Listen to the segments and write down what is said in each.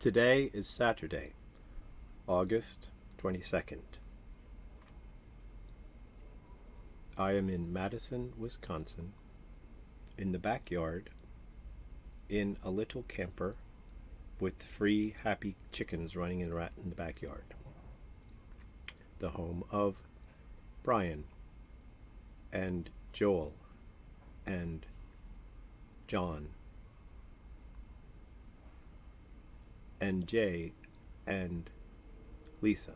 Today is Saturday, August 22nd. I am in Madison, Wisconsin, in the backyard, in a little camper with three happy chickens running in the backyard. The home of Brian and Joel and John and Jay and Lisa.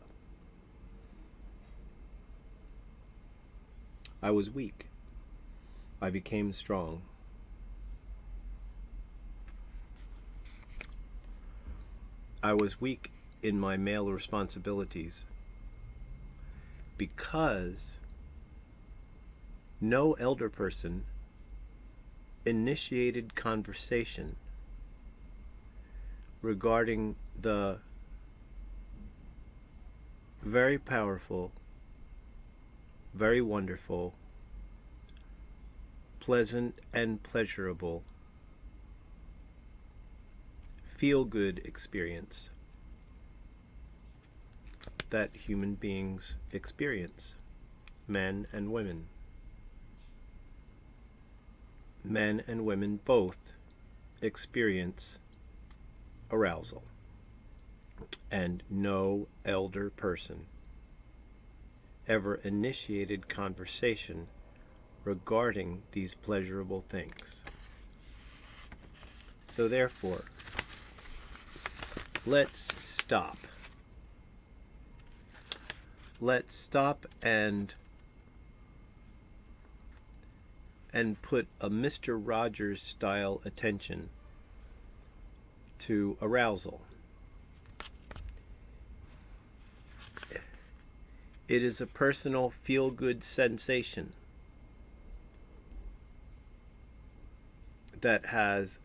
I was weak. I became strong. I was weak in my male responsibilities because no elder person initiated conversation regarding the very powerful, very wonderful, pleasant and pleasurable, feel-good experience that human beings experience, men and women. Men and women both experience arousal, and no elder person ever initiated conversation regarding these pleasurable things. So therefore, let's stop. Let's stop and put a Mr. Rogers style attention to arousal. It is a personal feel-good sensation that has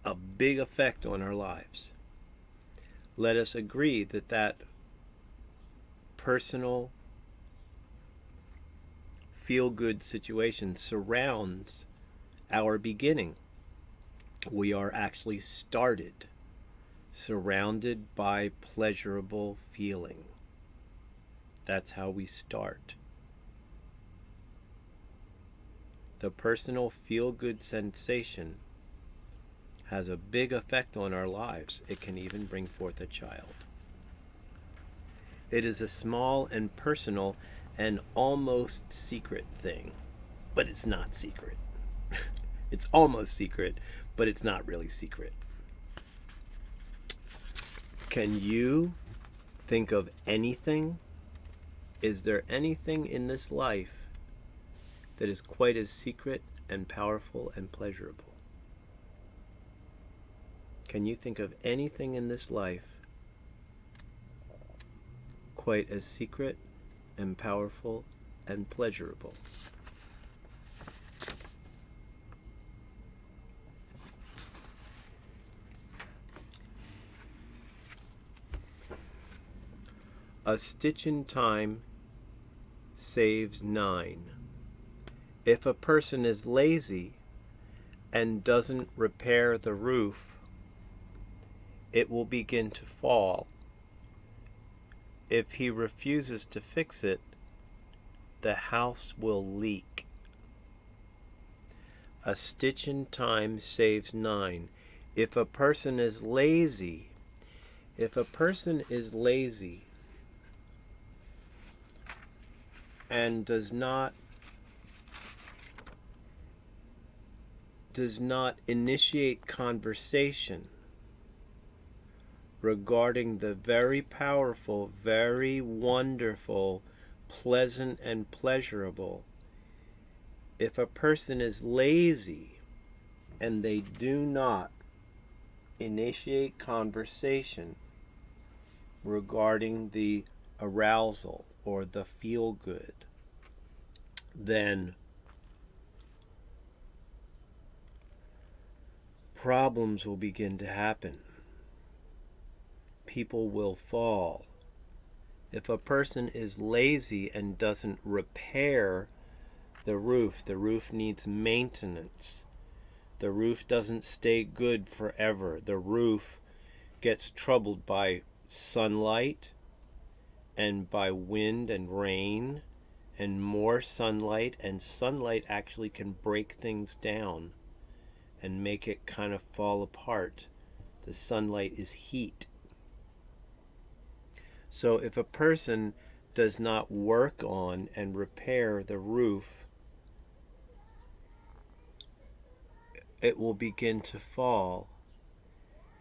a big effect on our lives. Let us agree that that personal feel-good situation surrounds our beginning. We are actually started surrounded by pleasurable feeling. That's how we start. The personal feel-good sensation has a big effect on our lives. It can even bring forth a child. It is a small and personal and almost secret thing, but it's not secret. It's almost secret, but it's not really secret. Can you think of anything? Is there anything in this life that is quite as secret and powerful and pleasurable? Can you think of anything in this life quite as secret and powerful and pleasurable? A stitch in time saves 9. If a person is lazy and doesn't repair the roof, it will begin to fall. If he refuses to fix it, the house will leak. A stitch in time saves 9. If a person is lazy, and does not initiate conversation regarding the very powerful, very wonderful, pleasant and pleasurable. If a person is lazy and they do not initiate conversation regarding the arousal or the feel-good, then problems will begin to happen. People will fall. If a person is lazy and doesn't repair the roof needs maintenance. The roof doesn't stay good forever. The roof gets troubled by sunlight and by wind and rain and more sunlight, and sunlight actually can break things down and make it kind of fall apart. The sunlight is heat. So if a person does not work on and repair the roof, it will begin to fall.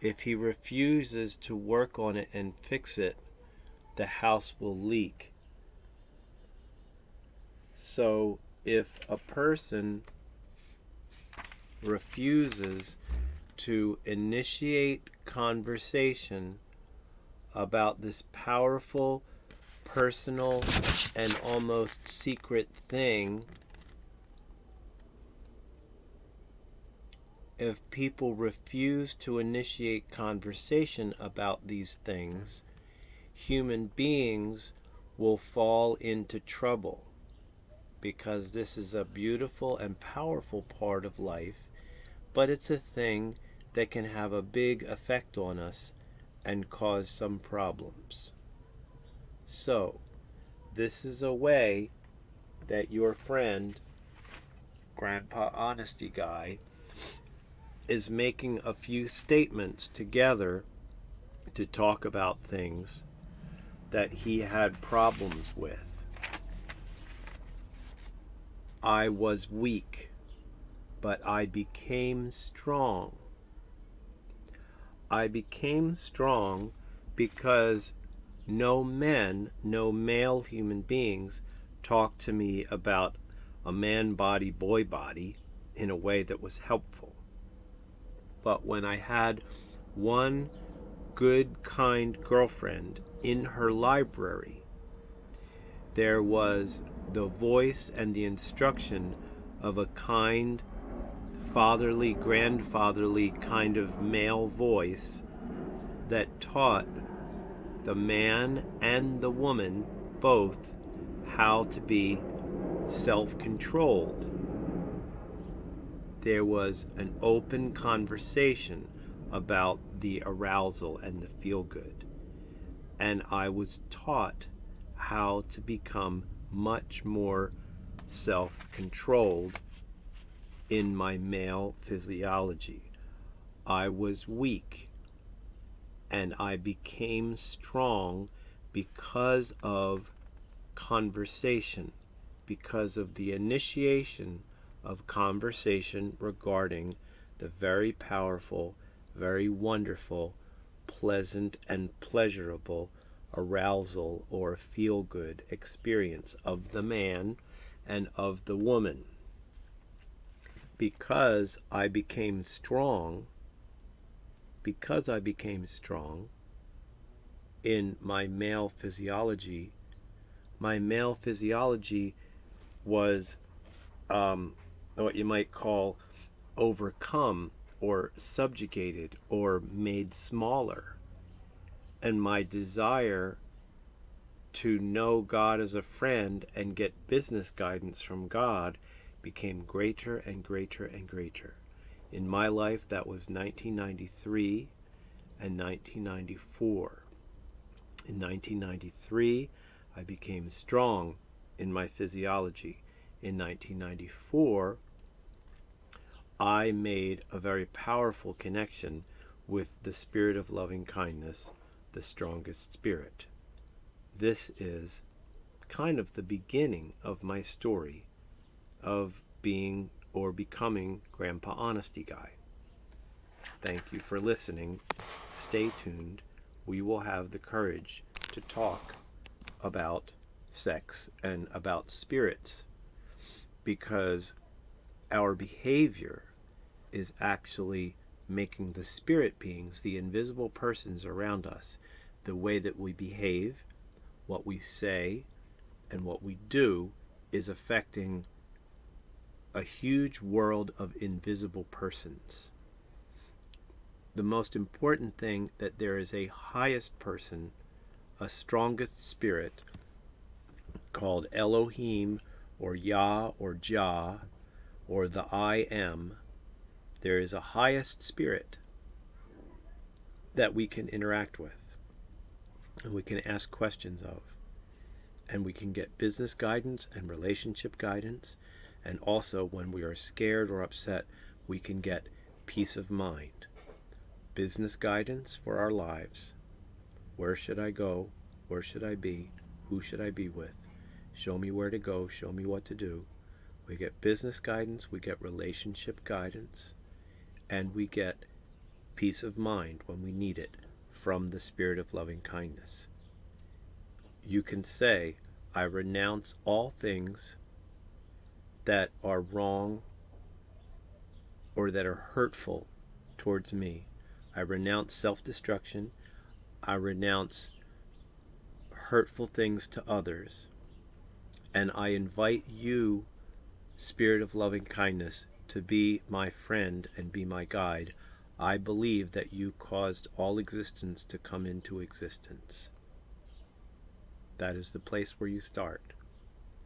If he refuses to work on it and fix it, the house will leak. So if a person refuses to initiate conversation about this powerful, personal, and almost secret thing, if people refuse to initiate conversation about these things, human beings will fall into trouble, because this is a beautiful and powerful part of life, but it's a thing that can have a big effect on us and cause some problems. So, this is a way that your friend, Grandpa Honesty Guy, is making a few statements together to talk about things that he had problems with. I was weak, but I became strong. I became strong because no male human beings, talked to me about a man body, boy body in a way that was helpful. But when I had one good, kind girlfriend in her library, there was the voice and the instruction of a kind, fatherly, grandfatherly kind of male voice that taught the man and the woman both how to be self-controlled. There was an open conversation about the arousal and the feel-good. And I was taught how to become much more self-controlled in my male physiology. I was weak, and I became strong because of conversation, because of the initiation of conversation regarding the very powerful, very wonderful, pleasant and pleasurable arousal or feel-good experience of the man and of the woman. Because I became strong in my male physiology was what you might call overcome or subjugated or made smaller. And my desire to know God as a friend and get business guidance from God became greater and greater and greater. In my life, that was 1993 and 1994. In 1993, I became strong in my physiology. In 1994, I made a very powerful connection with the spirit of loving kindness, the strongest spirit. This is kind of the beginning of my story of being or becoming Grandpa Honesty Guy. Thank you for listening. Stay tuned. We will have the courage to talk about sex and about spirits, because our behavior is actually making the spirit beings, the invisible persons around us, the way that we behave, what we say, and what we do is affecting a huge world of invisible persons. The most important thing, that there is a highest person, a strongest spirit called Elohim or Yah or Jah or the I Am. There is a highest spirit, that we can interact with and we can ask questions of. And we can get business guidance and relationship guidance. And also, when we are scared or upset, we can get peace of mind. Business guidance for our lives. Where should I go? Where should I be? Who should I be with? Show me where to go. Show me what to do. We get business guidance. We get relationship guidance. And we get peace of mind when we need it from the Spirit of loving kindness. You can say, I renounce all things that are wrong or that are hurtful towards me. I renounce self-destruction. I renounce hurtful things to others. And I invite you, Spirit of loving kindness, to be my friend and be my guide. I believe that you caused all existence to come into existence. That is the place where you start.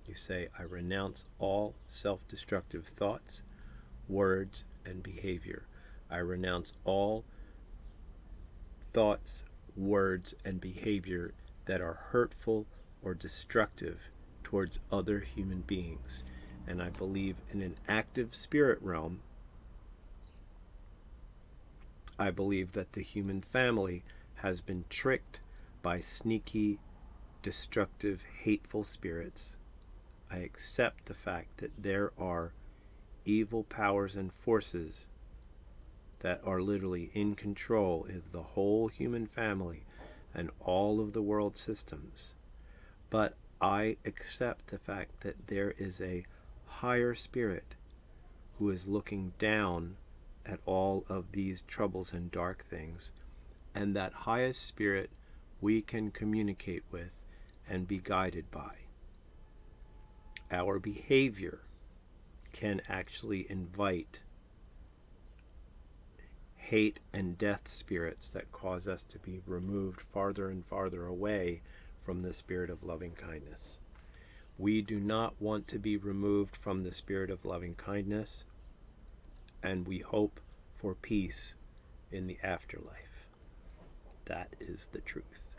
You say, I renounce all self-destructive thoughts, words, and behavior. I renounce all thoughts, words, and behavior that are hurtful or destructive towards other human beings. And I believe in an active spirit realm. I believe that the human family has been tricked by sneaky, destructive, hateful spirits. I accept the fact that there are evil powers and forces that are literally in control of the whole human family and all of the world systems. But I accept the fact that there is a higher spirit who is looking down at all of these troubles and dark things, and that highest spirit we can communicate with and be guided by. Our behavior can actually invite hate and death spirits that cause us to be removed farther and farther away from the Spirit of loving kindness. We do not want to be removed from the Spirit of loving kindness, and we hope for peace in the afterlife. That is the truth.